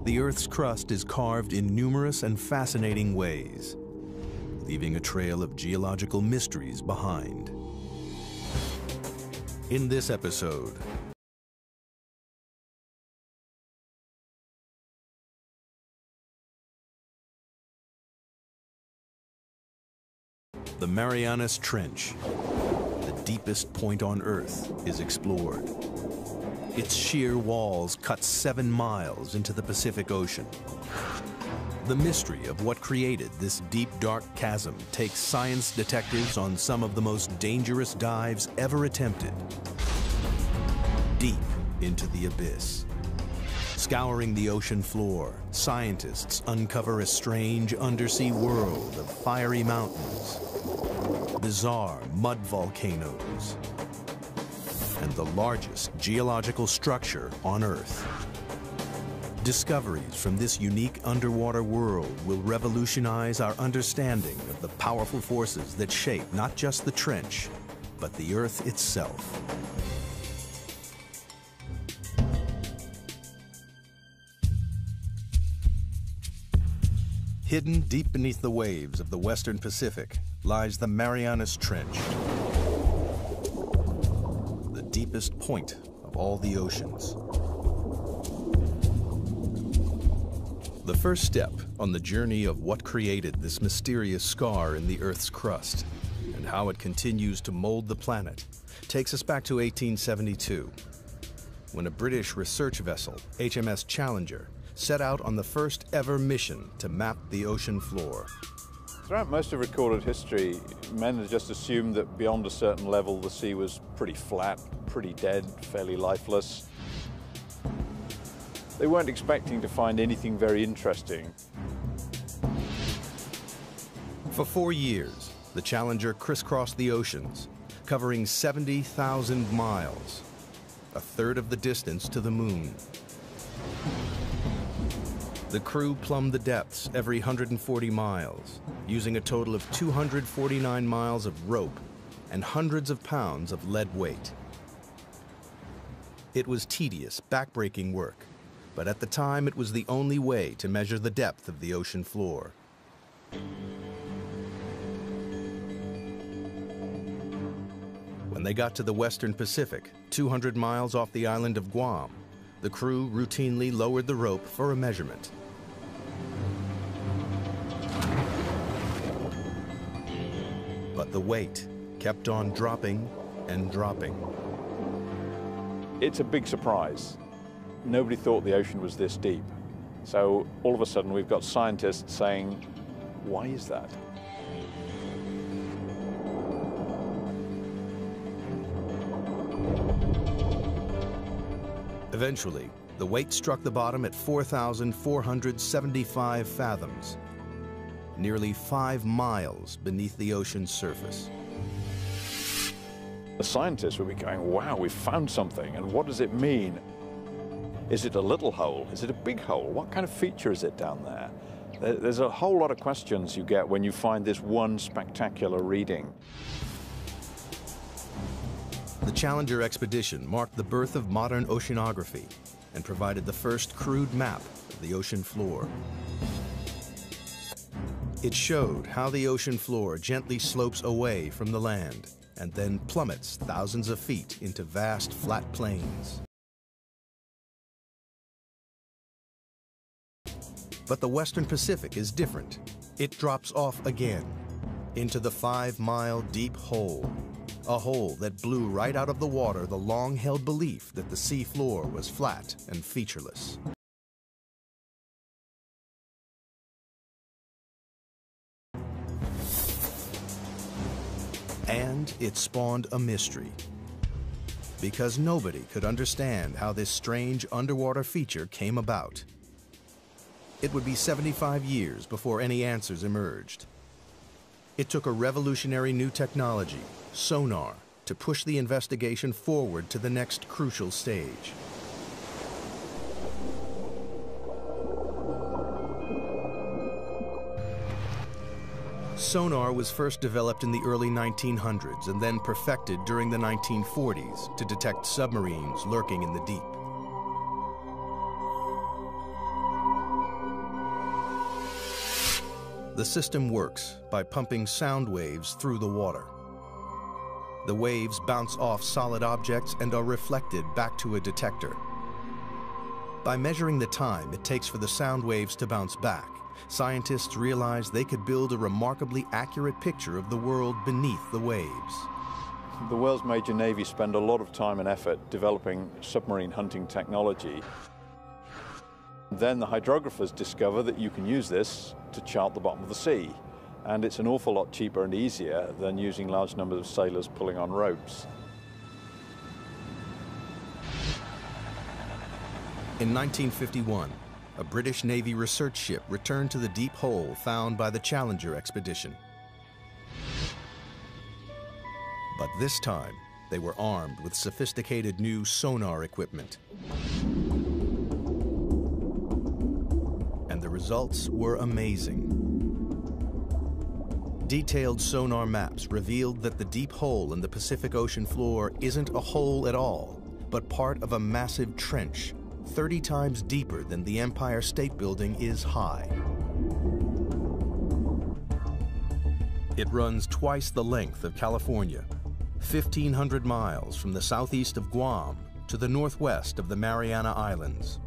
The Earth's crust is carved in numerous and fascinating ways, leaving a trail of geological mysteries behind. In this episode, the Marianas Trench, the deepest point on Earth, is explored. Its sheer walls cut 7 miles into the Pacific Ocean. The mystery of what created this deep, dark chasm takes science detectives on some of the most dangerous dives ever attempted. Deep into the abyss. Scouring the ocean floor, scientists uncover a strange undersea world of fiery mountains, bizarre mud volcanoes, and the largest geological structure on Earth. Discoveries from this unique underwater world will revolutionize our understanding of the powerful forces that shape not just the trench, but the Earth itself. Hidden deep beneath the waves of the Western Pacific lies the Marianas Trench, the deepest point of all the oceans. The first step on the journey of what created this mysterious scar in the Earth's crust and how it continues to mold the planet takes us back to 1872, when a British research vessel, HMS Challenger, set out on the first ever mission to map the ocean floor. Throughout most of recorded history, men had just assumed that beyond a certain level the sea was pretty flat, pretty dead, fairly lifeless. They weren't expecting to find anything very interesting. For 4 years, the Challenger crisscrossed the oceans, covering 70,000 miles, a third of the distance to the moon. The crew plumbed the depths every 140 miles, using a total of 249 miles of rope and hundreds of pounds of lead weight. It was tedious, backbreaking work, but at the time it was the only way to measure the depth of the ocean floor. When they got to the Western Pacific, 200 miles off the island of Guam, the crew routinely lowered the rope for a measurement. But the weight kept on dropping and dropping. It's a big surprise. Nobody thought the ocean was this deep. So all of a sudden we've got scientists saying, why is that? Eventually, the weight struck the bottom at 4,475 fathoms, nearly 5 miles beneath the ocean's surface. The scientists would be going, wow, we've found something, and what does it mean? Is it a little hole? Is it a big hole? What kind of feature is it down there? There's a whole lot of questions you get when you find this one spectacular reading. The Challenger expedition marked the birth of modern oceanography and provided the first crude map of the ocean floor. It showed how the ocean floor gently slopes away from the land and then plummets thousands of feet into vast flat plains. But the Western Pacific is different. It drops off again into the 5-mile deep hole, a hole that blew right out of the water the long-held belief that the sea floor was flat and featureless. And it spawned a mystery, because nobody could understand how this strange underwater feature came about. It would be 75 years before any answers emerged. It took a revolutionary new technology, sonar, to push the investigation forward to the next crucial stage. Sonar was first developed in the early 1900s and then perfected during the 1940s to detect submarines lurking in the deep. The system works by pumping sound waves through the water. The waves bounce off solid objects and are reflected back to a detector. By measuring the time it takes for the sound waves to bounce back, scientists realized they could build a remarkably accurate picture of the world beneath the waves. The world's major navies spend a lot of time and effort developing submarine hunting technology. Then the hydrographers discover that you can use this to chart the bottom of the sea. And it's an awful lot cheaper and easier than using large numbers of sailors pulling on ropes. In 1951, a British Navy research ship returned to the deep hole found by the Challenger expedition. But this time, they were armed with sophisticated new sonar equipment. And the results were amazing. Detailed sonar maps revealed that the deep hole in the Pacific Ocean floor isn't a hole at all, but part of a massive trench, 30 times deeper than the Empire State Building is high. It runs twice the length of California, 1,500 miles from the southeast of Guam to the northwest of the Mariana Islands.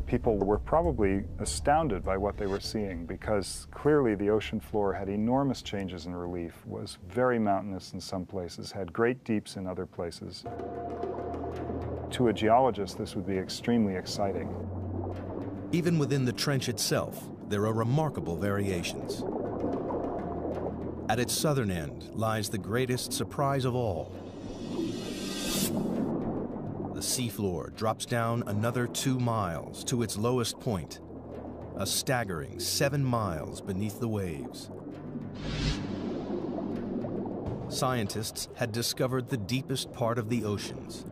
People were probably astounded by what they were seeing because clearly the ocean floor had enormous changes in relief, was very mountainous in some places, had great deeps in other places. To a geologist, this would be extremely exciting. Even within the trench itself, there are remarkable variations. At its southern end lies the greatest surprise of all. The seafloor drops down another 2 miles to its lowest point, a staggering 7 miles beneath the waves. Scientists had discovered the deepest part of the oceans.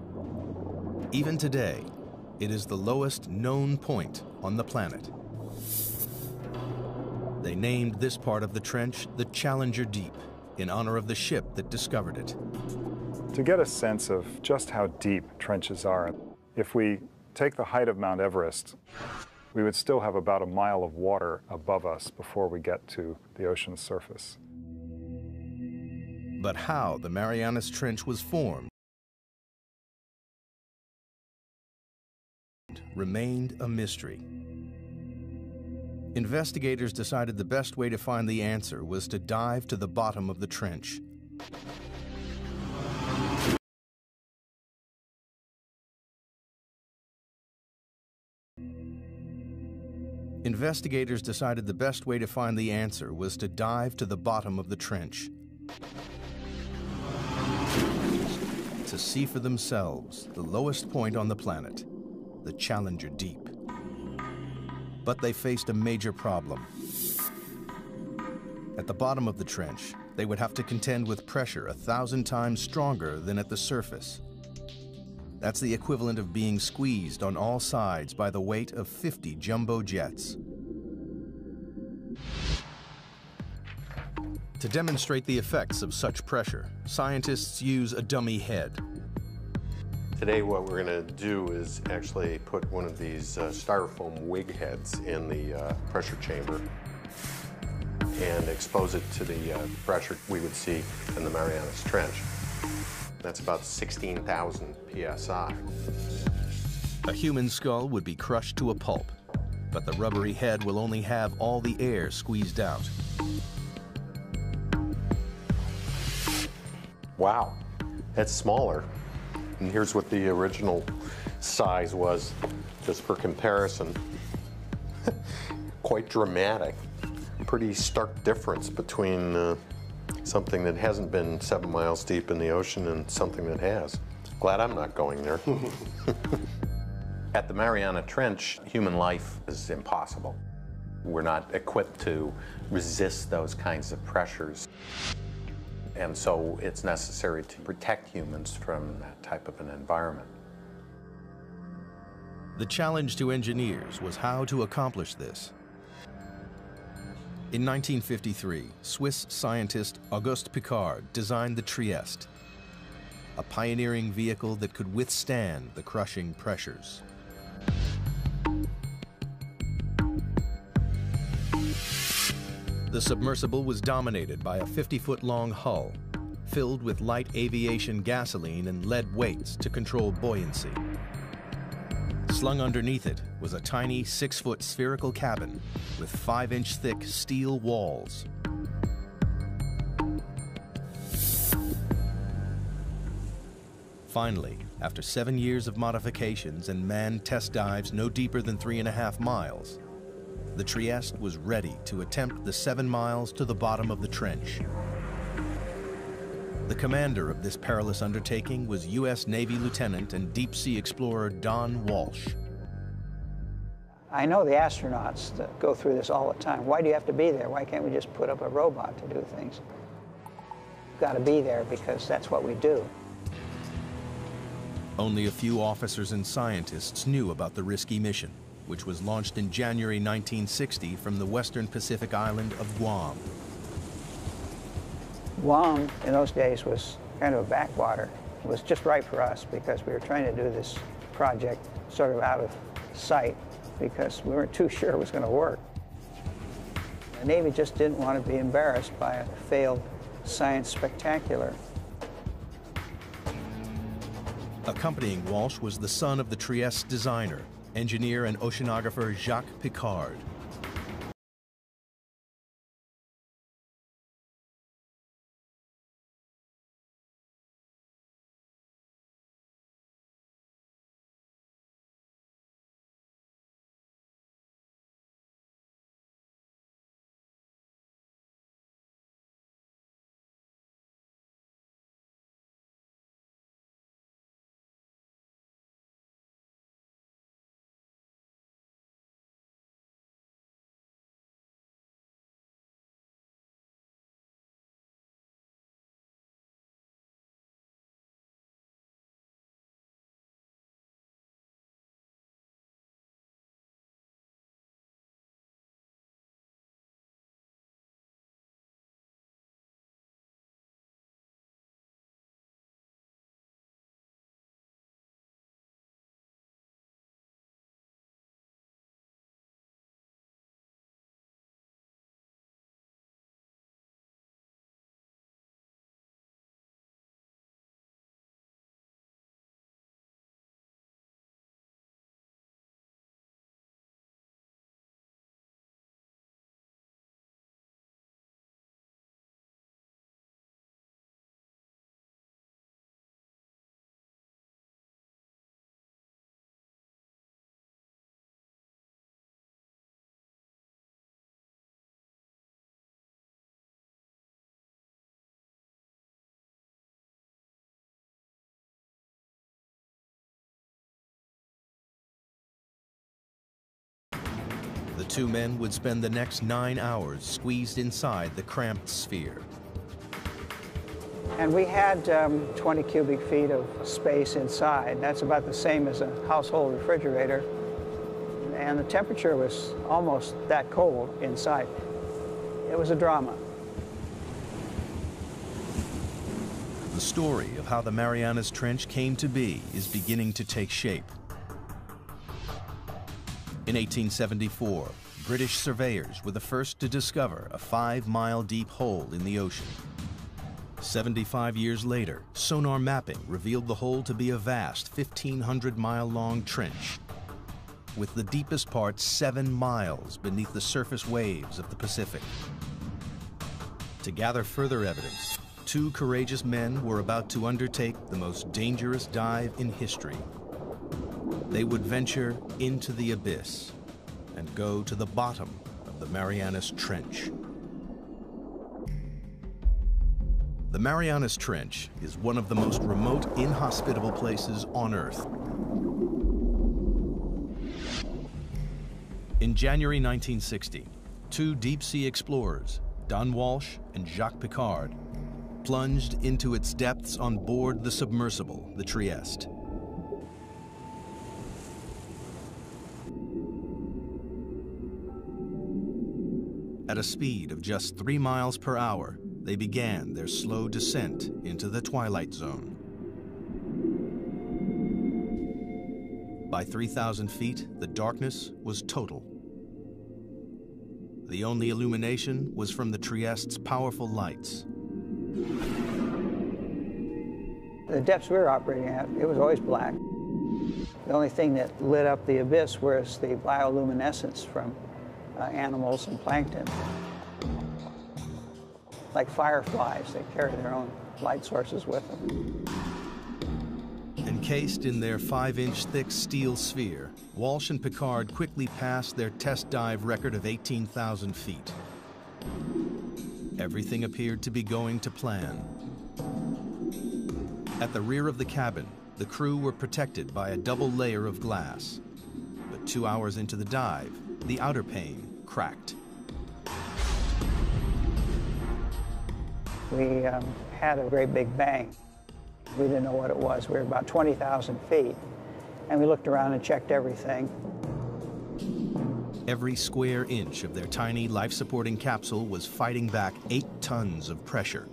Even today, it is the lowest known point on the planet. They named this part of the trench the Challenger Deep, in honor of the ship that discovered it. To get a sense of just how deep trenches are, if we take the height of Mount Everest, we would still have about a mile of water above us before we get to the ocean's surface. But how the Marianas Trench was formed remained a mystery. Investigators decided the best way to find the answer was to dive to the bottom of the trench. Investigators decided the best way to find the answer was to dive to the bottom of the trench, to see for themselves the lowest point on the planet, the Challenger Deep. But they faced a major problem. At the bottom of the trench, they would have to contend with pressure 1,000 times stronger than at the surface. That's the equivalent of being squeezed on all sides by the weight of 50 jumbo jets. To demonstrate the effects of such pressure, scientists use a dummy head. Today what we're going to do is actually put one of these styrofoam wig heads in the pressure chamber and expose it to the pressure we would see in the Marianas Trench. That's about 16,000 psi. A human skull would be crushed to a pulp, but the rubbery head will only have all the air squeezed out. Wow, that's smaller. And here's what the original size was, just for comparison. Quite dramatic. Pretty stark difference between something that hasn't been 7 miles deep in the ocean and something that has. Glad I'm not going there. At the Mariana Trench, human life is impossible. We're not equipped to resist those kinds of pressures. And so it's necessary to protect humans from that type of an environment. The challenge to engineers was how to accomplish this. In 1953, Swiss scientist Auguste Piccard designed the Trieste, a pioneering vehicle that could withstand the crushing pressures. The submersible was dominated by a 50-foot-long hull, filled with light aviation gasoline and lead weights to control buoyancy. Slung underneath it was a tiny 6-foot spherical cabin with 5-inch thick steel walls. Finally, after 7 years of modifications and manned test dives no deeper than 3.5 miles, the Trieste was ready to attempt the 7 miles to the bottom of the trench. The commander of this perilous undertaking was U.S. Navy Lieutenant and deep-sea explorer Don Walsh. I know the astronauts that go through this all the time. Why do you have to be there? Why can't we just put up a robot to do things? You've got to be there because that's what we do. Only a few officers and scientists knew about the risky mission, which was launched in January 1960 from the western Pacific island of Guam. Guam, in those days, was kind of a backwater. It was just right for us because we were trying to do this project sort of out of sight because we weren't too sure it was going to work. The Navy just didn't want to be embarrassed by a failed science spectacular. Accompanying Walsh was the son of the Trieste designer, engineer and oceanographer Jacques Piccard. The two men would spend the next 9 hours squeezed inside the cramped sphere. And we had 20 cubic feet of space inside. That's about the same as a household refrigerator. And the temperature was almost that cold inside. It was a drama. The story of how the Marianas Trench came to be is beginning to take shape. In 1874, British surveyors were the first to discover a 5-mile deep hole in the ocean. 75 years later, sonar mapping revealed the hole to be a vast 1,500-mile-long trench, with the deepest part 7 miles beneath the surface waves of the Pacific. To gather further evidence, 2 courageous men were about to undertake the most dangerous dive in history. They would venture into the abyss and go to the bottom of the Marianas Trench. The Marianas Trench is one of the most remote, inhospitable places on Earth. In January 1960, two deep-sea explorers, Don Walsh and Jacques Piccard, plunged into its depths on board the submersible, the Trieste. At a speed of just 3 miles per hour, they began their slow descent into the twilight zone. By 3,000 feet, the darkness was total. The only illumination was from the Trieste's powerful lights. The depths we were operating at, it was always black. The only thing that lit up the abyss was the bioluminescence from animals and plankton. Like fireflies, they carry their own light sources with them. Encased in their 5-inch thick steel sphere, Walsh and Piccard quickly passed their test dive record of 18,000 feet. Everything appeared to be going to plan. At the rear of the cabin, the crew were protected by a double layer of glass. But 2 hours into the dive, the outer pane cracked. We had a great big bang. We didn't know what it was. We were about 20,000 feet, and we looked around and checked everything. Every square inch of their tiny life-supporting capsule was fighting back 8 tons of pressure.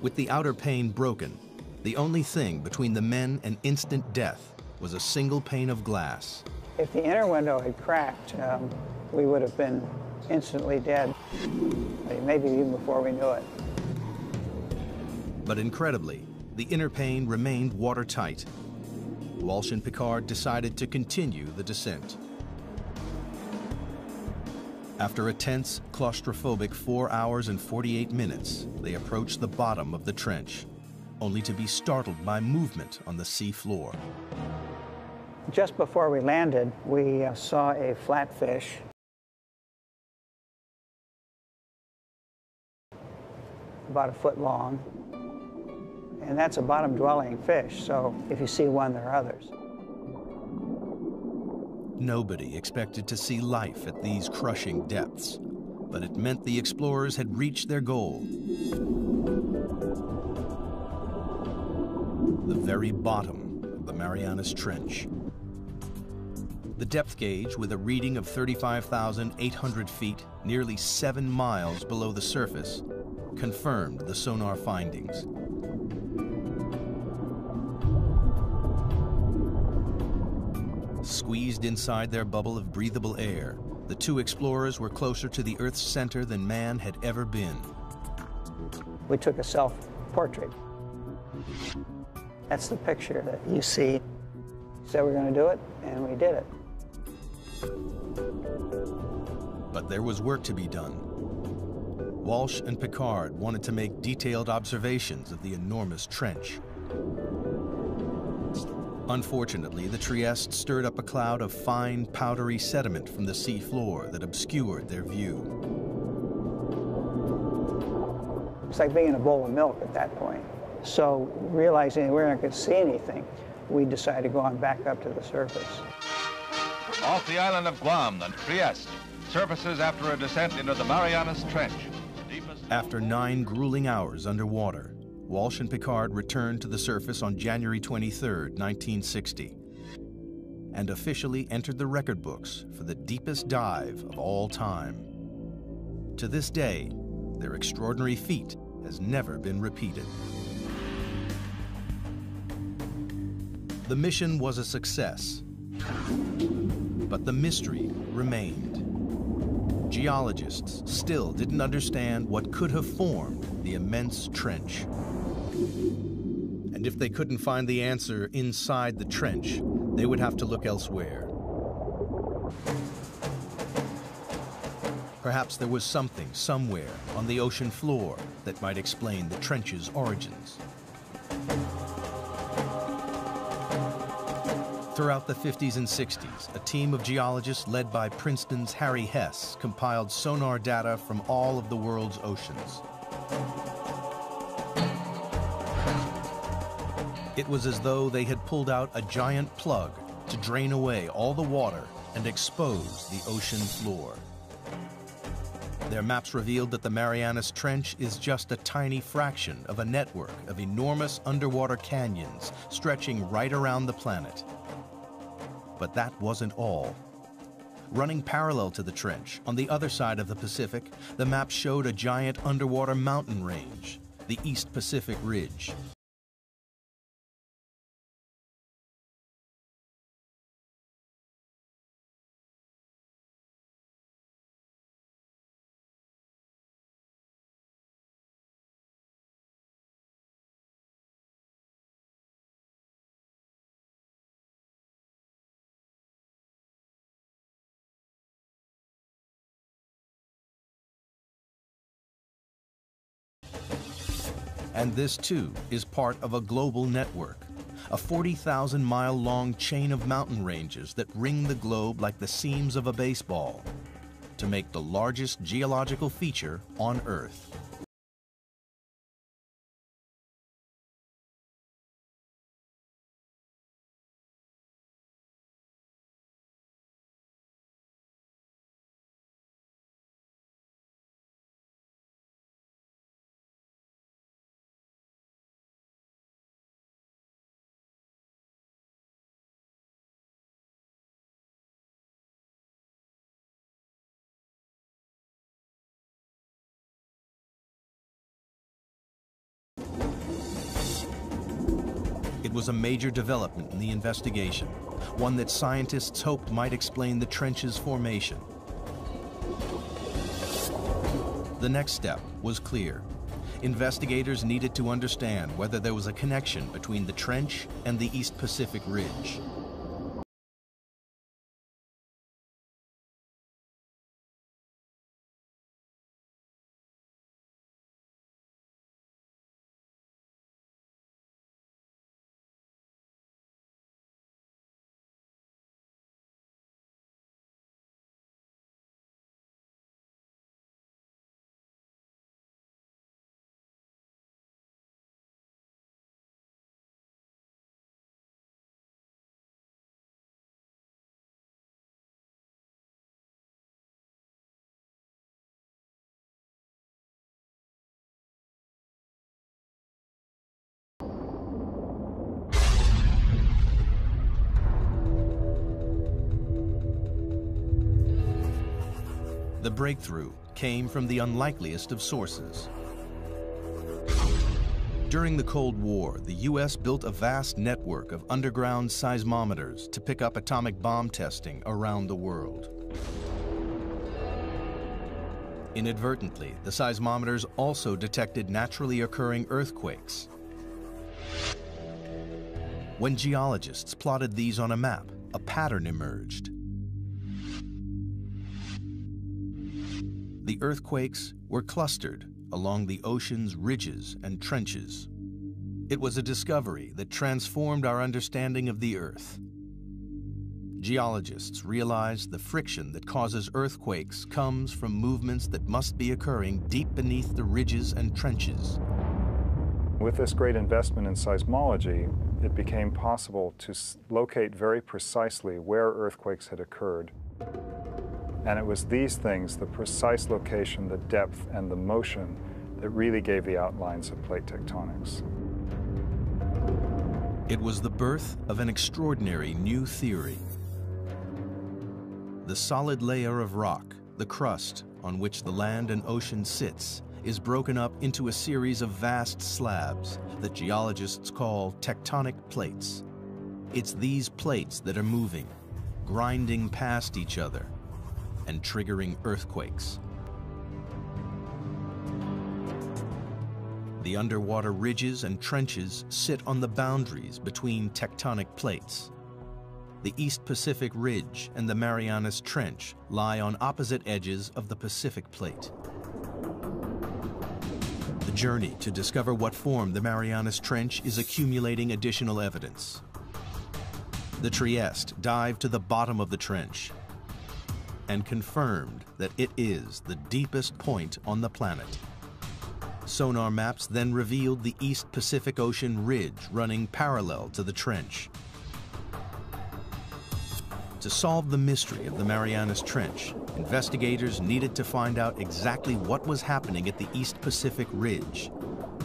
With the outer pane broken, the only thing between the men and instant death was a single pane of glass. If the inner window had cracked, we would have been instantly dead, maybe even before we knew it. But incredibly, the inner pane remained watertight. Walsh and Piccard decided to continue the descent. After a tense, claustrophobic 4 hours and 48 minutes, they approached the bottom of the trench, only to be startled by movement on the sea floor. Just before we landed, we saw a flatfish about 1 foot long. And that's a bottom-dwelling fish, so if you see one, there are others. Nobody expected to see life at these crushing depths, but it meant the explorers had reached their goal. The very bottom of the Marianas Trench. The depth gauge, with a reading of 35,800 feet, nearly 7 miles below the surface, confirmed the sonar findings. Squeezed inside their bubble of breathable air, the two explorers were closer to the Earth's center than man had ever been. We took a self-portrait. That's the picture that you see. We said we're going to do it, and we did it. But there was work to be done. Walsh and Piccard wanted to make detailed observations of the enormous trench. Unfortunately, the Trieste stirred up a cloud of fine, powdery sediment from the sea floor that obscured their view. It's like being in a bowl of milk at that point. So, realizing we're not going to see anything, we decided to go on back up to the surface. Off the island of Guam, the Trieste surfaces after a descent into the Marianas Trench. After 9 grueling hours underwater, Walsh and Piccard returned to the surface on January 23, 1960, and officially entered the record books for the deepest dive of all time. To this day, their extraordinary feat has never been repeated. The mission was a success, but the mystery remained. Geologists still didn't understand what could have formed the immense trench. And if they couldn't find the answer inside the trench, they would have to look elsewhere. Perhaps there was something somewhere on the ocean floor that might explain the trench's origins. Throughout the 50s and 60s, a team of geologists led by Princeton's Harry Hess compiled sonar data from all of the world's oceans. It was as though they had pulled out a giant plug to drain away all the water and expose the ocean floor. Their maps revealed that the Marianas Trench is just a tiny fraction of a network of enormous underwater canyons stretching right around the planet. But that wasn't all. Running parallel to the trench, on the other side of the Pacific, the map showed a giant underwater mountain range, the East Pacific Ridge. And this, too, is part of a global network, a 40,000-mile-long chain of mountain ranges that ring the globe like the seams of a baseball to make the largest geological feature on Earth. It was a major development in the investigation, one that scientists hoped might explain the trench's formation. The next step was clear. Investigators needed to understand whether there was a connection between the trench and the East Pacific Ridge. The breakthrough came from the unlikeliest of sources. During the Cold War, the U.S. built a vast network of underground seismometers to pick up atomic bomb testing around the world. Inadvertently, the seismometers also detected naturally occurring earthquakes. When geologists plotted these on a map, a pattern emerged. The earthquakes were clustered along the ocean's ridges and trenches. It was a discovery that transformed our understanding of the Earth. Geologists realized the friction that causes earthquakes comes from movements that must be occurring deep beneath the ridges and trenches. With this great investment in seismology, it became possible to locate very precisely where earthquakes had occurred. And it was these things, the precise location, the depth, and the motion, that really gave the outlines of plate tectonics. It was the birth of an extraordinary new theory. The solid layer of rock, the crust on which the land and ocean sits, is broken up into a series of vast slabs that geologists call tectonic plates. It's these plates that are moving, grinding past each other, and triggering earthquakes. The underwater ridges and trenches sit on the boundaries between tectonic plates. The East Pacific Ridge and the Marianas Trench lie on opposite edges of the Pacific Plate. The journey to discover what formed the Marianas Trench is accumulating additional evidence. The Trieste dived to the bottom of the trench and confirmed that it is the deepest point on the planet. Sonar maps then revealed the East Pacific Ocean ridge running parallel to the trench. To solve the mystery of the Marianas Trench, investigators needed to find out exactly what was happening at the East Pacific Ridge.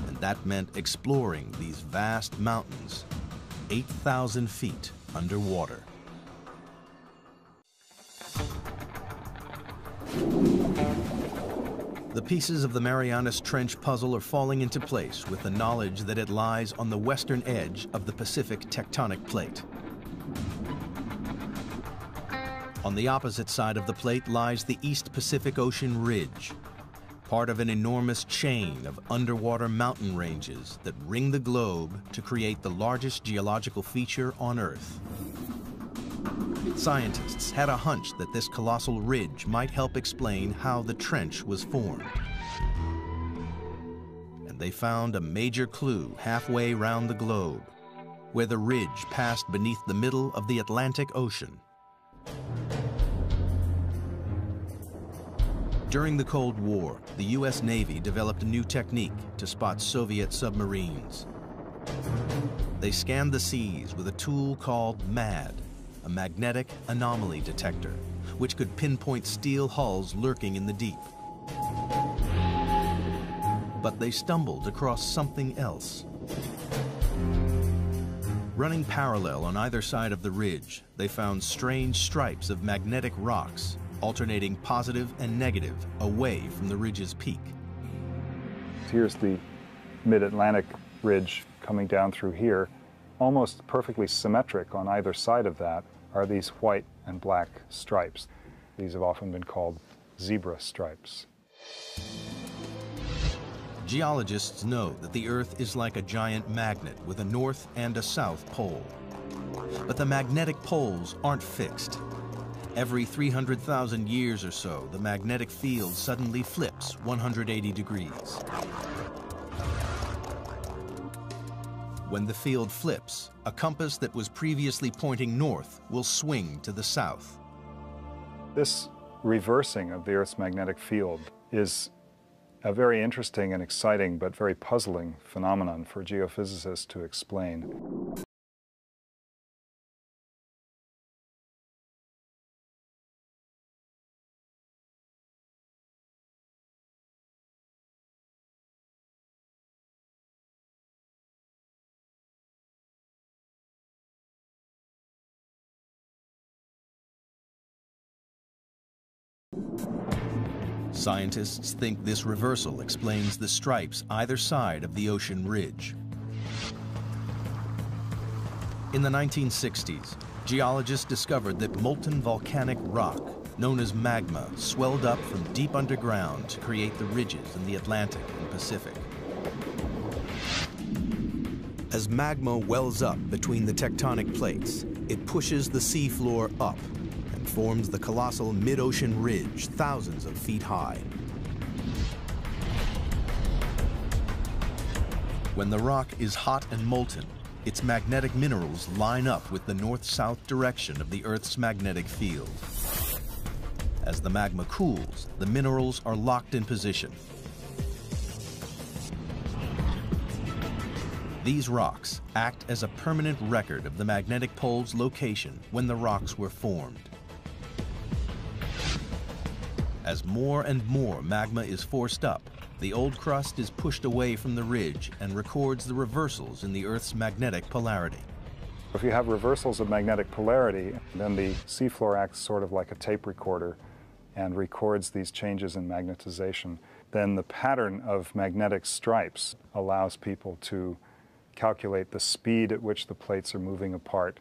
And that meant exploring these vast mountains, 8,000 feet underwater. The pieces of the Marianas Trench puzzle are falling into place with the knowledge that it lies on the western edge of the Pacific tectonic plate. On the opposite side of the plate lies the East Pacific Ocean Ridge, part of an enormous chain of underwater mountain ranges that ring the globe to create the largest geological feature on Earth. Scientists had a hunch that this colossal ridge might help explain how the trench was formed. And they found a major clue halfway round the globe, where the ridge passed beneath the middle of the Atlantic Ocean. During the Cold War, the U.S. Navy developed a new technique to spot Soviet submarines. They scanned the seas with a tool called MAD, a magnetic anomaly detector, which could pinpoint steel hulls lurking in the deep. But they stumbled across something else. Running parallel on either side of the ridge, they found strange stripes of magnetic rocks, alternating positive and negative away from the ridge's peak. Here's the mid-Atlantic ridge coming down through here. Almost perfectly symmetric on either side of that are these white and black stripes. These have often been called zebra stripes. Geologists know that the Earth is like a giant magnet with a north and a south pole. But the magnetic poles aren't fixed. Every 300,000 years or so, the magnetic field suddenly flips 180 degrees. When the field flips, a compass that was previously pointing north will swing to the south. This reversing of the Earth's magnetic field is a very interesting and exciting but very puzzling phenomenon for geophysicists to explain. Scientists think this reversal explains the stripes either side of the ocean ridge. In the 1960s, geologists discovered that molten volcanic rock, known as magma, swelled up from deep underground to create the ridges in the Atlantic and Pacific. As magma wells up between the tectonic plates, it pushes the seafloor up and forms the colossal mid-ocean ridge thousands of feet high. When the rock is hot and molten, its magnetic minerals line up with the north-south direction of the Earth's magnetic field. As the magma cools, the minerals are locked in position. These rocks act as a permanent record of the magnetic pole's location when the rocks were formed. As more and more magma is forced up, the old crust is pushed away from the ridge and records the reversals in the Earth's magnetic polarity. If you have reversals of magnetic polarity, then the seafloor acts sort of like a tape recorder and records these changes in magnetization. Then the pattern of magnetic stripes allows people to calculate the speed at which the plates are moving apart.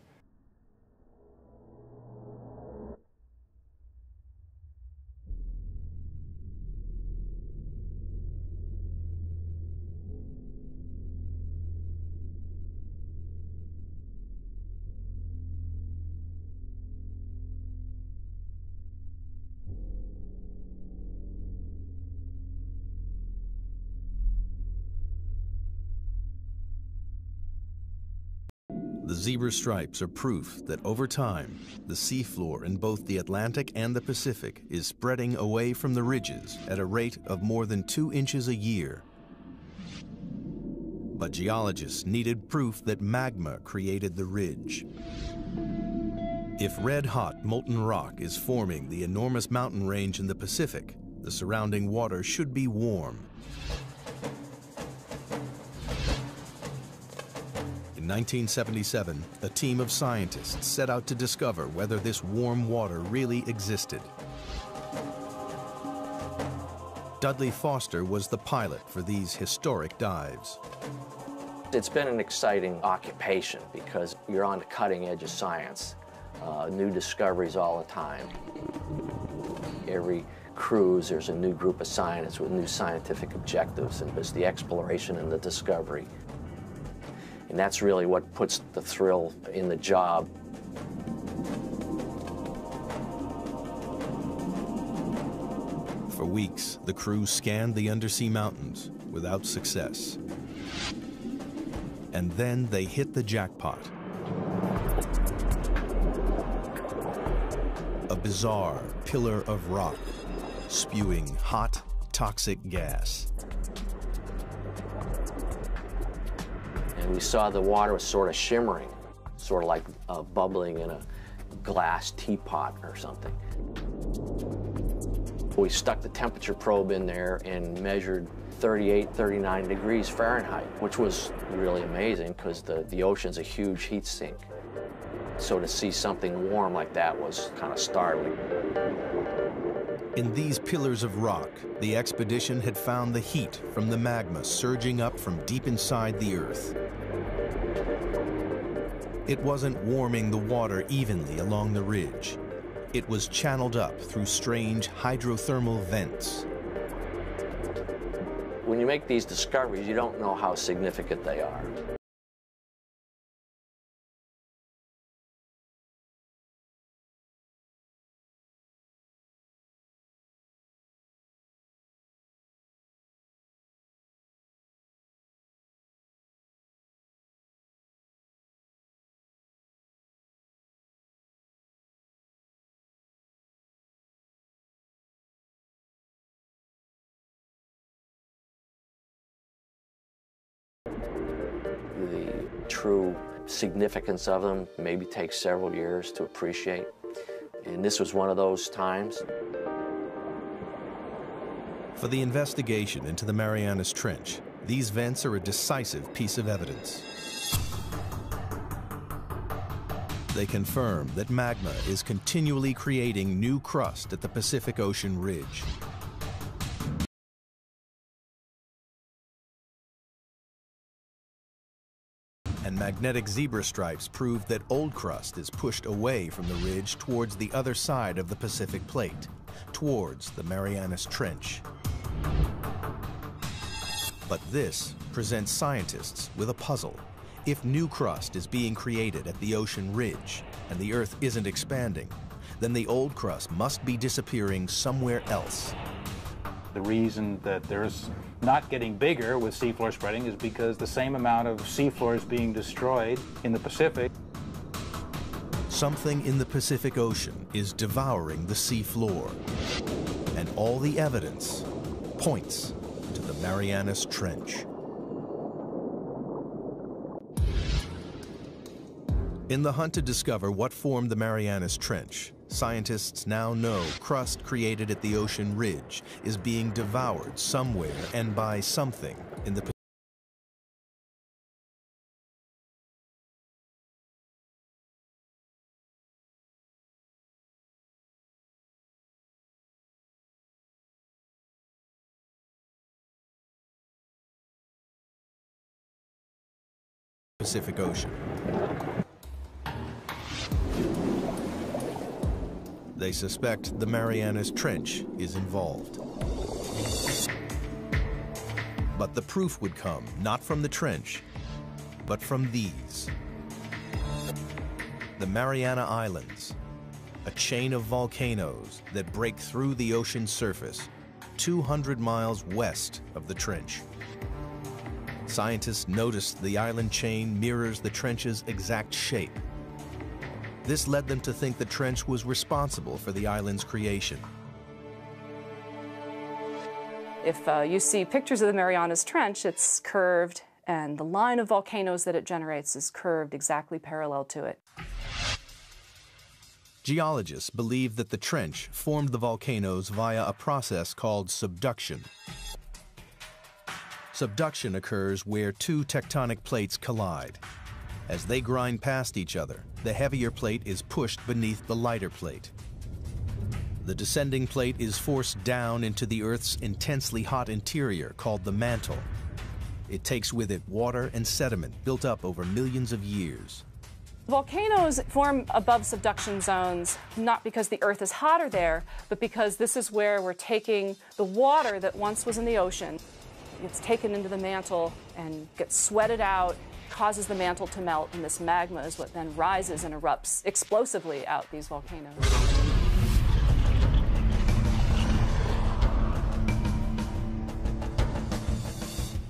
The zebra stripes are proof that over time, the seafloor in both the Atlantic and the Pacific is spreading away from the ridges at a rate of more than 2 inches a year. But geologists needed proof that magma created the ridge. If red-hot molten rock is forming the enormous mountain range in the Pacific, the surrounding water should be warm. In 1977, a team of scientists set out to discover whether this warm water really existed. Dudley Foster was the pilot for these historic dives. It's been an exciting occupation because you're on the cutting edge of science. New discoveries all the time. Every cruise, there's a new group of scientists with new scientific objectives, and it's the exploration and the discovery. And that's really what puts the thrill in the job. For weeks, the crew scanned the undersea mountains without success. And then they hit the jackpot. A bizarre pillar of rock, spewing hot, toxic gas. And we saw the water was sort of shimmering, sort of like bubbling in a glass teapot or something. We stuck the temperature probe in there and measured 38, 39 degrees Fahrenheit, which was really amazing because the ocean's a huge heat sink. So to see something warm like that was kind of startling. In these pillars of rock, the expedition had found the heat from the magma surging up from deep inside the Earth. It wasn't warming the water evenly along the ridge. It was channeled up through strange hydrothermal vents. When you make these discoveries, you don't know how significant they are. The true significance of them maybe takes several years to appreciate. And this was one of those times. For the investigation into the Marianas Trench, these vents are a decisive piece of evidence. They confirm that magma is continually creating new crust at the Pacific Ocean ridge. And magnetic zebra stripes prove that old crust is pushed away from the ridge towards the other side of the Pacific Plate, towards the Marianas Trench. But this presents scientists with a puzzle. If new crust is being created at the ocean ridge and the Earth isn't expanding, then the old crust must be disappearing somewhere else. The reason that there's not getting bigger with seafloor spreading is because the same amount of seafloor is being destroyed in the Pacific. Something in the Pacific Ocean is devouring the seafloor, and all the evidence points to the Marianas Trench. In the hunt to discover what formed the Marianas Trench, scientists now know crust created at the ocean ridge is being devoured somewhere and by something in the Pacific Ocean. They suspect the Marianas Trench is involved. But the proof would come not from the trench, but from these. The Mariana Islands, a chain of volcanoes that break through the ocean surface 200 miles west of the trench. Scientists noticed the island chain mirrors the trench's exact shape. This led them to think the trench was responsible for the island's creation. If you see pictures of the Marianas Trench, it's curved, and the line of volcanoes that it generates is curved exactly parallel to it. Geologists believe that the trench formed the volcanoes via a process called subduction. Subduction occurs where two tectonic plates collide. As they grind past each other, the heavier plate is pushed beneath the lighter plate. The descending plate is forced down into the Earth's intensely hot interior called the mantle. It takes with it water and sediment built up over millions of years. Volcanoes form above subduction zones not because the Earth is hotter there, but because this is where we're taking the water that once was in the ocean. It's taken into the mantle and gets sweated out, causes the mantle to melt, and this magma is what then rises and erupts explosively out these volcanoes.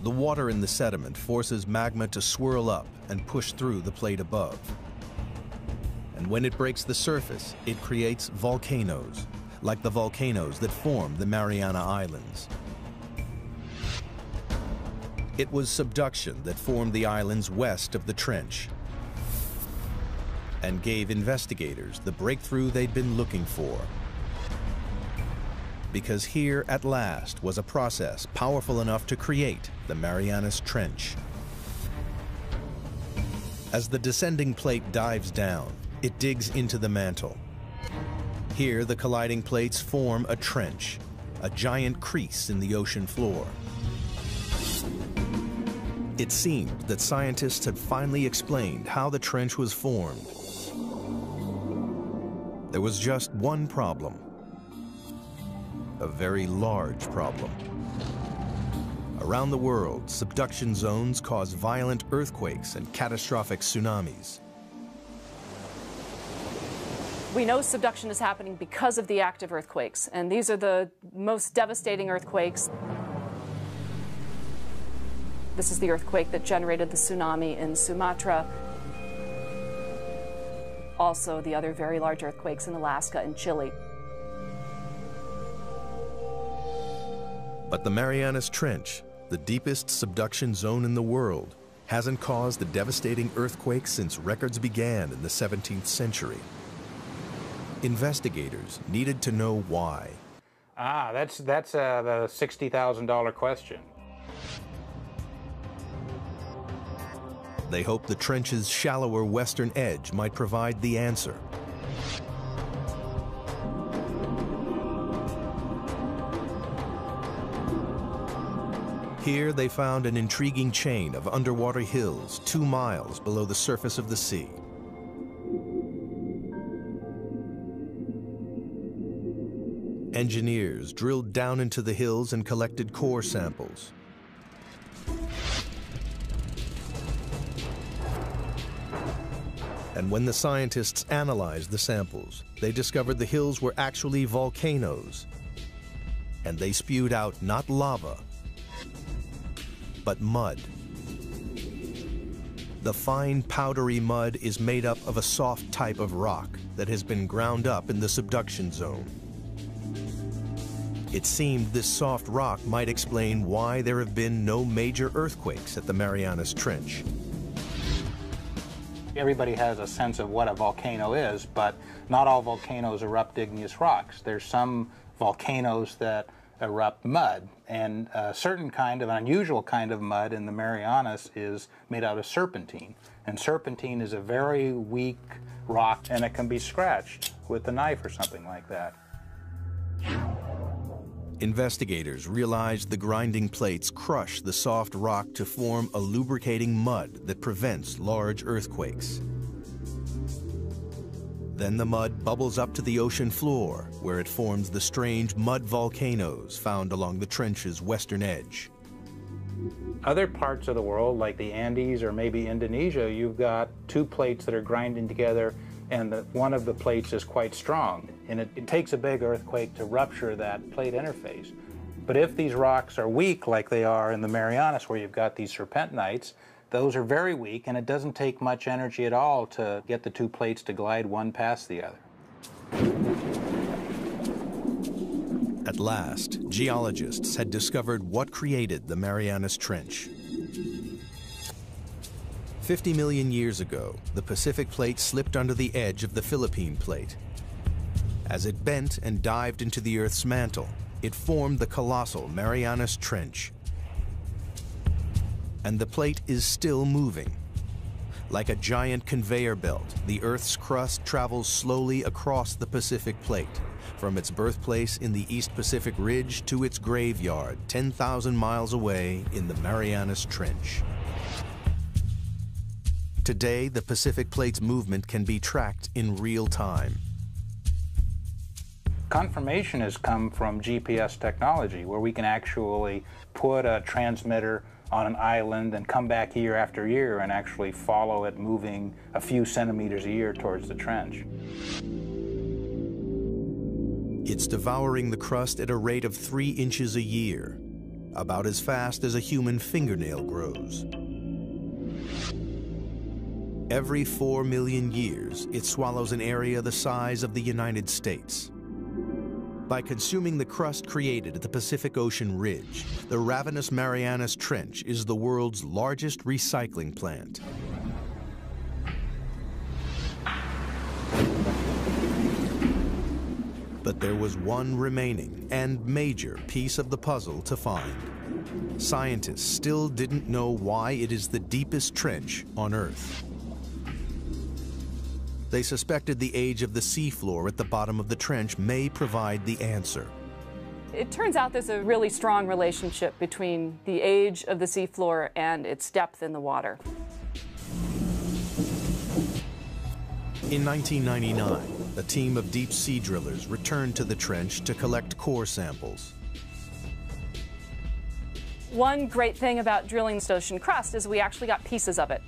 The water in the sediment forces magma to swirl up and push through the plate above. And when it breaks the surface, it creates volcanoes, like the volcanoes that form the Mariana Islands. It was subduction that formed the islands west of the trench and gave investigators the breakthrough they'd been looking for. Because here, at last, was a process powerful enough to create the Marianas Trench. As the descending plate dives down, it digs into the mantle. Here, the colliding plates form a trench, a giant crease in the ocean floor. It seemed that scientists had finally explained how the trench was formed. There was just one problem. A very large problem. Around the world, subduction zones cause violent earthquakes and catastrophic tsunamis. We know subduction is happening because of the active earthquakes, and these are the most devastating earthquakes. This is the earthquake that generated the tsunami in Sumatra. Also, the other very large earthquakes in Alaska and Chile. But the Marianas Trench, the deepest subduction zone in the world, hasn't caused the devastating earthquakes since records began in the 17th century. Investigators needed to know why. That's the $60,000 question. They hoped the trench's shallower western edge might provide the answer. Here they found an intriguing chain of underwater hills 2 miles below the surface of the sea. Engineers drilled down into the hills and collected core samples. And when the scientists analyzed the samples, they discovered the hills were actually volcanoes. And they spewed out not lava, but mud. The fine, powdery mud is made up of a soft type of rock that has been ground up in the subduction zone. It seemed this soft rock might explain why there have been no major earthquakes at the Marianas Trench. Everybody has a sense of what a volcano is, but not all volcanoes erupt igneous rocks. There's some volcanoes that erupt mud, and a certain kind of, an unusual kind of mud in the Marianas is made out of serpentine. And serpentine is a very weak rock, and it can be scratched with a knife or something like that. Investigators realized the grinding plates crush the soft rock to form a lubricating mud that prevents large earthquakes. Then the mud bubbles up to the ocean floor, where it forms the strange mud volcanoes found along the trench's western edge. Other parts of the world, like the Andes or maybe Indonesia, you've got two plates that are grinding together, and one of the plates is quite strong. And it takes a big earthquake to rupture that plate interface. But if these rocks are weak, like they are in the Marianas, where you've got these serpentinites, those are very weak, and it doesn't take much energy at all to get the two plates to glide one past the other. At last, geologists had discovered what created the Marianas Trench. 50 million years ago, the Pacific Plate slipped under the edge of the Philippine Plate, As it bent and dived into the Earth's mantle, it formed the colossal Marianas Trench. And the plate is still moving. Like a giant conveyor belt, the Earth's crust travels slowly across the Pacific Plate, from its birthplace in the East Pacific Ridge to its graveyard 10,000 miles away in the Marianas Trench. Today, the Pacific Plate's movement can be tracked in real time. Confirmation has come from GPS technology, where we can actually put a transmitter on an island and come back year after year and actually follow it moving a few centimeters a year towards the trench. It's devouring the crust at a rate of 3 inches a year, about as fast as a human fingernail grows. Every 4 million years, it swallows an area the size of the United States. By consuming the crust created at the Pacific Ocean ridge, the ravenous Marianas Trench is the world's largest recycling plant. But there was one remaining and major piece of the puzzle to find. Scientists still didn't know why it is the deepest trench on Earth. They suspected the age of the seafloor at the bottom of the trench may provide the answer. It turns out there's a really strong relationship between the age of the seafloor and its depth in the water. In 1999, a team of deep sea drillers returned to the trench to collect core samples. One great thing about drilling this ocean crust is we actually got pieces of it.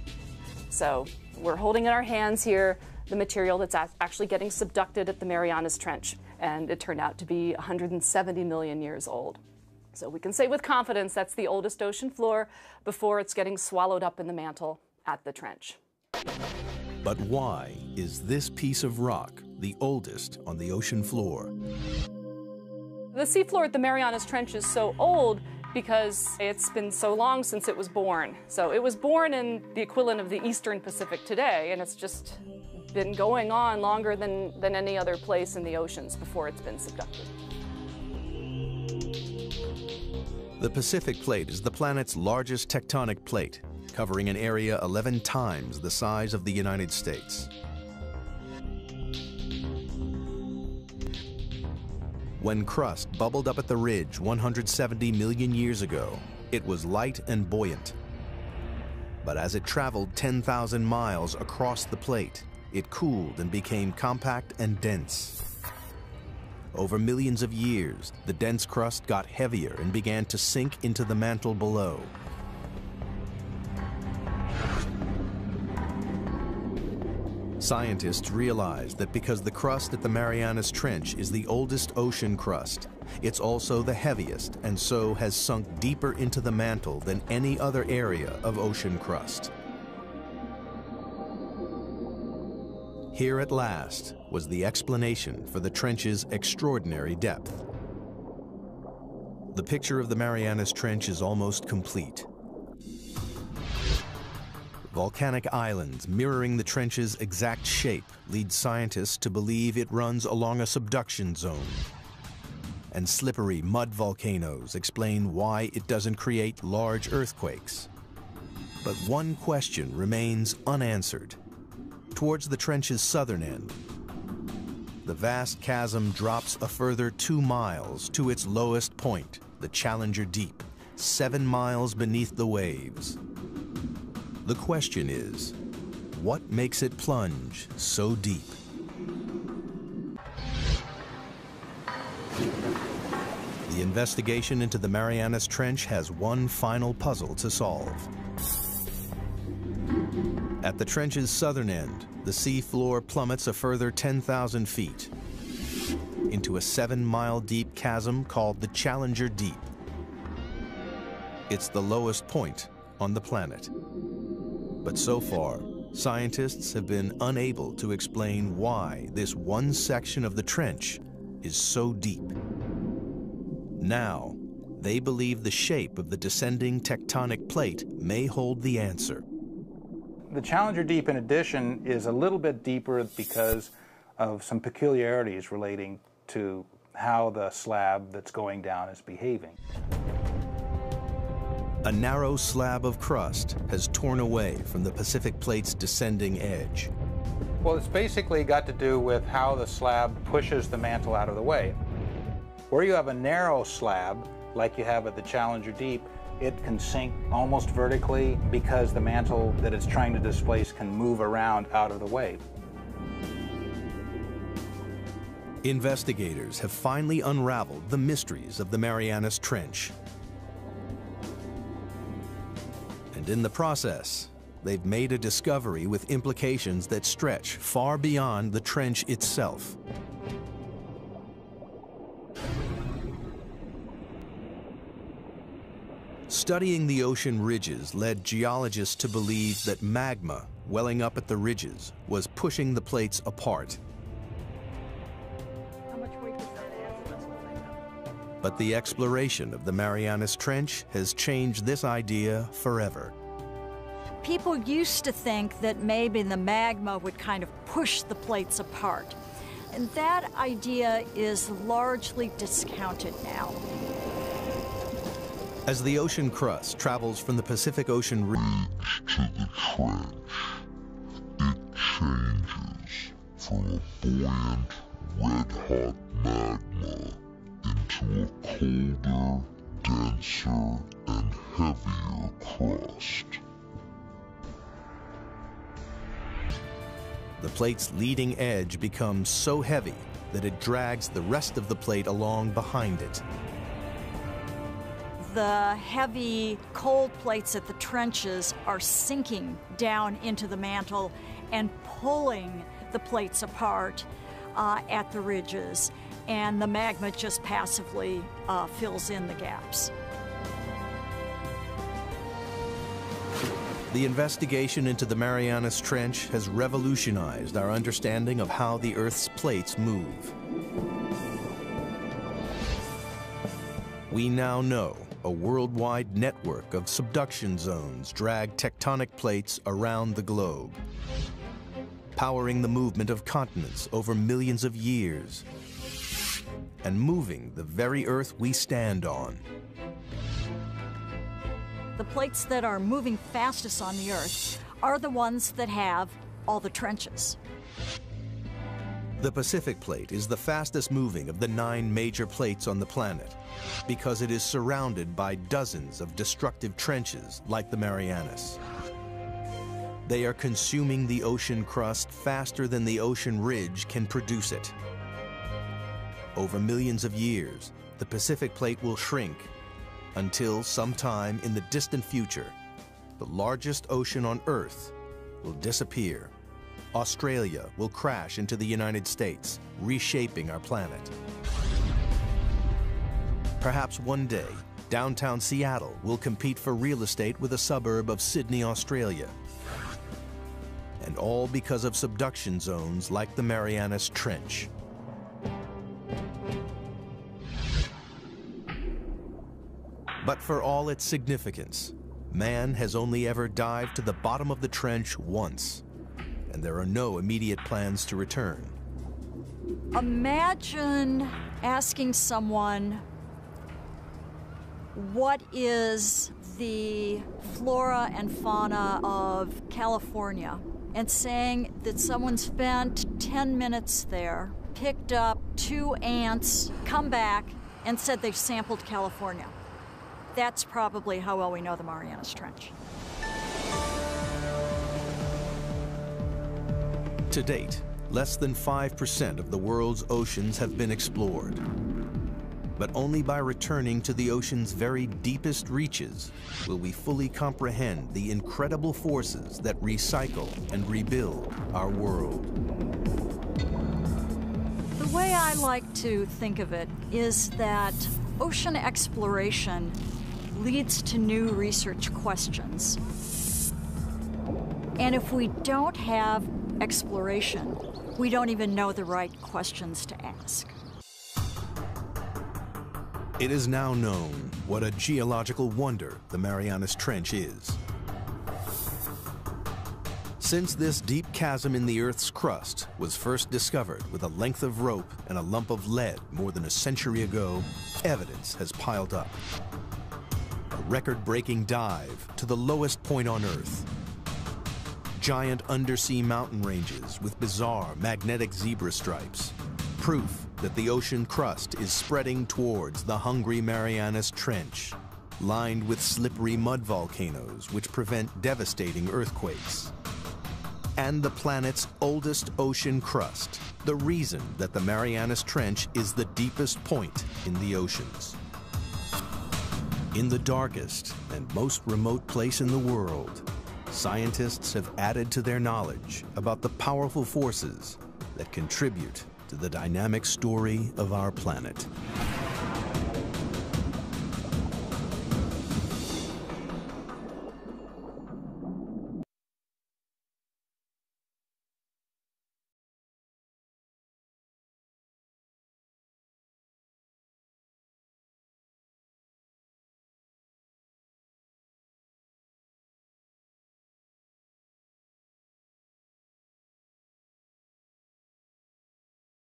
So we're holding in our hands here the material that's actually getting subducted at the Marianas Trench, and it turned out to be 170 million years old. So we can say with confidence that's the oldest ocean floor before it's getting swallowed up in the mantle at the trench. But why is this piece of rock the oldest on the ocean floor? The seafloor at the Marianas Trench is so old because it's been so long since it was born. So it was born in the equivalent of the Eastern Pacific today, and it's just been going on longer than any other place in the oceans before it's been subducted. The Pacific Plate is the planet's largest tectonic plate, covering an area 11 times the size of the United States. When crust bubbled up at the ridge 170 million years ago, it was light and buoyant. But as it traveled 10,000 miles across the plate, it cooled and became compact and dense. Over millions of years, the dense crust got heavier and began to sink into the mantle below. Scientists realized that because the crust at the Marianas Trench is the oldest ocean crust, it's also the heaviest and so has sunk deeper into the mantle than any other area of ocean crust. Here at last was the explanation for the trench's extraordinary depth. The picture of the Marianas Trench is almost complete. Volcanic islands mirroring the trench's exact shape lead scientists to believe it runs along a subduction zone. And slippery mud volcanoes explain why it doesn't create large earthquakes. But one question remains unanswered. Towards the trench's southern end, the vast chasm drops a further 2 miles to its lowest point, the Challenger Deep, 7 miles beneath the waves. The question is, what makes it plunge so deep? The investigation into the Marianas Trench has one final puzzle to solve. At the trench's southern end, the sea floor plummets a further 10,000 feet into a 7-mile deep chasm called the Challenger Deep. It's the lowest point on the planet. But so far, scientists have been unable to explain why this one section of the trench is so deep. Now, they believe the shape of the descending tectonic plate may hold the answer. The Challenger Deep, in addition, is a little bit deeper because of some peculiarities relating to how the slab that's going down is behaving. A narrow slab of crust has torn away from the Pacific Plate's descending edge. Well, it's basically got to do with how the slab pushes the mantle out of the way. Where you have a narrow slab, like you have at the Challenger Deep, it can sink almost vertically because the mantle that it's trying to displace can move around out of the way. Investigators have finally unraveled the mysteries of the Marianas Trench. And in the process, they've made a discovery with implications that stretch far beyond the trench itself. Studying the ocean ridges led geologists to believe that magma welling up at the ridges was pushing the plates apart. But the exploration of the Marianas Trench has changed this idea forever. People used to think that maybe the magma would kind of push the plates apart. And that idea is largely discounted now. As the ocean crust travels from the Pacific Ocean ridge to the trench, it changes from a buoyant, red-hot magma into a colder, denser, and heavier crust. The plate's leading edge becomes so heavy that it drags the rest of the plate along behind it. The heavy, cold plates at the trenches are sinking down into the mantle and pulling the plates apart at the ridges, and the magma just passively fills in the gaps. The investigation into the Marianas Trench has revolutionized our understanding of how the Earth's plates move. We now know a worldwide network of subduction zones drag tectonic plates around the globe, powering the movement of continents over millions of years, and moving the very Earth we stand on. The plates that are moving fastest on the Earth are the ones that have all the trenches. The Pacific Plate is the fastest moving of the 9 major plates on the planet because it is surrounded by dozens of destructive trenches like the Marianas. They are consuming the ocean crust faster than the ocean ridge can produce it. Over millions of years, the Pacific Plate will shrink until sometime in the distant future, the largest ocean on Earth will disappear. Australia will crash into the United States, reshaping our planet. Perhaps one day, downtown Seattle will compete for real estate with a suburb of Sydney, Australia. And all because of subduction zones like the Marianas Trench. But for all its significance, man has only ever dived to the bottom of the trench once, and there are no immediate plans to return. Imagine asking someone, what is the flora and fauna of California? And saying that someone spent 10 minutes there, picked up 2 ants, come back, and said they've sampled California. That's probably how well we know the Marianas Trench. To date, less than 5% of the world's oceans have been explored. But only by returning to the ocean's very deepest reaches will we fully comprehend the incredible forces that recycle and rebuild our world. The way I like to think of it is that ocean exploration leads to new research questions. And if we don't have exploration, we don't even know the right questions to ask. It is now known what a geological wonder the Marianas Trench is. Since this deep chasm in the Earth's crust was first discovered with a length of rope and a lump of lead more than a century ago, evidence has piled up. A record-breaking dive to the lowest point on Earth. Giant undersea mountain ranges with bizarre magnetic zebra stripes. Proof that the ocean crust is spreading towards the hungry Marianas Trench, lined with slippery mud volcanoes which prevent devastating earthquakes. And the planet's oldest ocean crust, the reason that the Marianas Trench is the deepest point in the oceans. In the darkest and most remote place in the world, scientists have added to their knowledge about the powerful forces that contribute to the dynamic story of our planet.